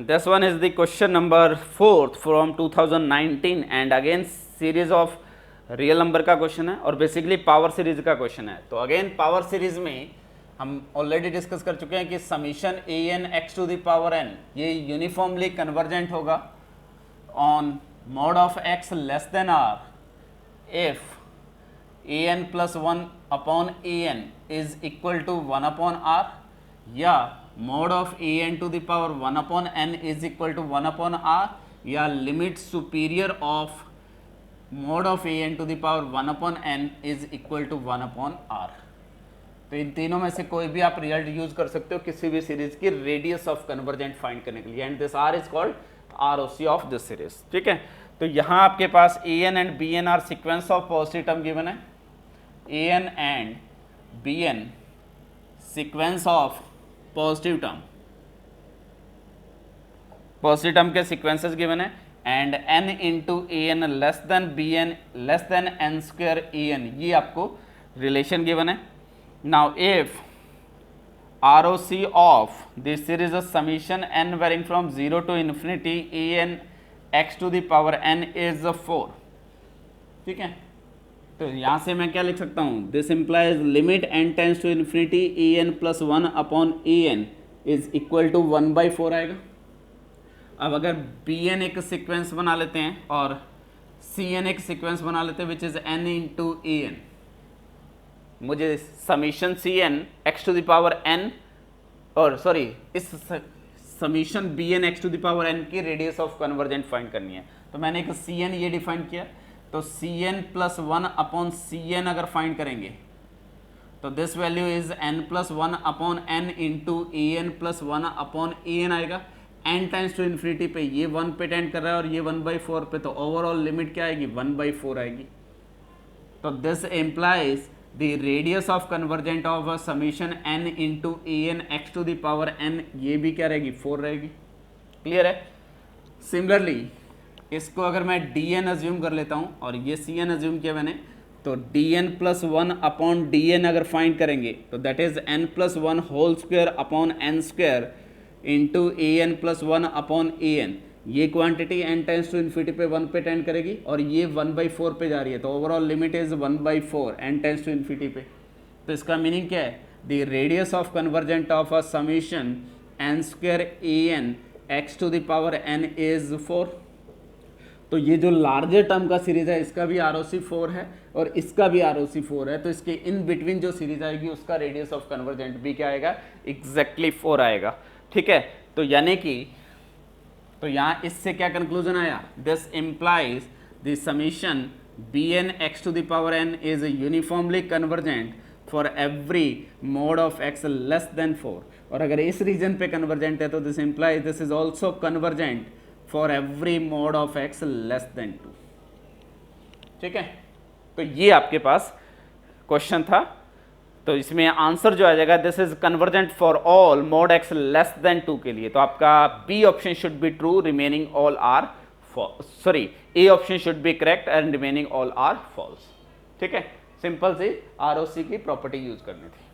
this one is the question number 4th from 2019 and again series of real number का question है और basically power series का question है। तो again power series में हम ऑलरेडी डिस्कस कर चुके हैं कि summation a n x to the power n ये यूनिफॉर्मली कन्वर्जेंट होगा on mod of x less than r if a n plus one upon a n is equal to one upon r, या mod of a n to the power one upon n is equal to one upon r, या limit superior of mod of a n to the power one upon n is equal to one upon R. तो इन तीनों में से कोई भी आप result use कर सकते हो किसी भी सीरीज की रेडियस ऑफ कन्वर्जेंट फाइंड करने के लिए, and this r is called r o c of this series. ठीक है, तो यहाँ आपके पास a n and b n are sequence of positive term given है, a n and b n sequence of positive term के sequences given है, and n into a n less than b n less than n square a n, ये आपको relation given है। Now if r o c of this series of summation n varying from 0 to infinity a n x to the power n is 4। ठीक है, तो यहाँ से मैं क्या लिख सकता हूँ, this implies limit n tends to infinity a n plus one upon a n is equal to 1/4 आएगा। अब अगर बी एन एक सीक्वेंस बना लेते हैं और सी एन एक सीक्वेंस बना लेते हैं which is n into a n, मुझे summation c n x to the power n और सॉरी इस summation b n x to the power n की रेडियस ऑफ कन्वर्जेंट फाइंड करनी है। तो मैंने एक सी एन ये डिफाइन किया, तो C n plus one upon C n अगर फाइंड करेंगे तो this value is n plus one upon n into a n plus one upon a n आएगा। एन टाइम्स टू इन्फिनिटी पे ये 1 पे टेंड कर रहा है और ये 1/4 पे, तो ओवरऑल लिमिट क्या आएगी 1/4 आएगी। तो this implies the radius of convergent of a summation n into a n x to the power n, ये भी क्या रहेगी 4 रहेगी। क्लियर है। सिमिलरली इसको अगर मैं डी एन अज्यूम कर लेता हूँ और ये सी एन अज्यूम किया मैंने, तो d n plus one upon d n अगर फाइंड करेंगे तो that is n plus one whole square upon n square into a n plus one upon a n. ये quantity n tends to infinity पे 1 पे tend करेगी और ये 1/4 पे जा रही है, तो overall limit is 1/4 n tends to infinity पे। तो इसका मीनिंग क्या है, the radius of convergent of a summation n square a n x to the power n is 4। तो ये जो लार्जर टर्म का सीरीज है इसका भी आर ओ सी 4 है और इसका भी आर ओ सी 4 है, तो इसके इन बिटवीन जो सीरीज आएगी उसका रेडियस ऑफ कन्वर्जेंट भी क्या आएगा, एग्जैक्टली 4 आएगा। ठीक है, तो यानी कि तो यहाँ इससे क्या कंक्लूजन आया, this implies the summation b n x to the power n is uniformly convergent for every mod of x less than 4, और अगर इस रीजन पे कन्वर्जेंट है तो this implies this is also convergent for every mod of x less than 2। ठीक है, तो ये आपके पास क्वेश्चन था। तो इसमें आंसर जो आ जाएगा this is convergent for all mod x less than 2 के लिए, तो आपका B option should be true, remaining all are false, sorry A option should be correct and remaining all are false. ठीक है, सिंपल सी आरओसी की property use करनी थी।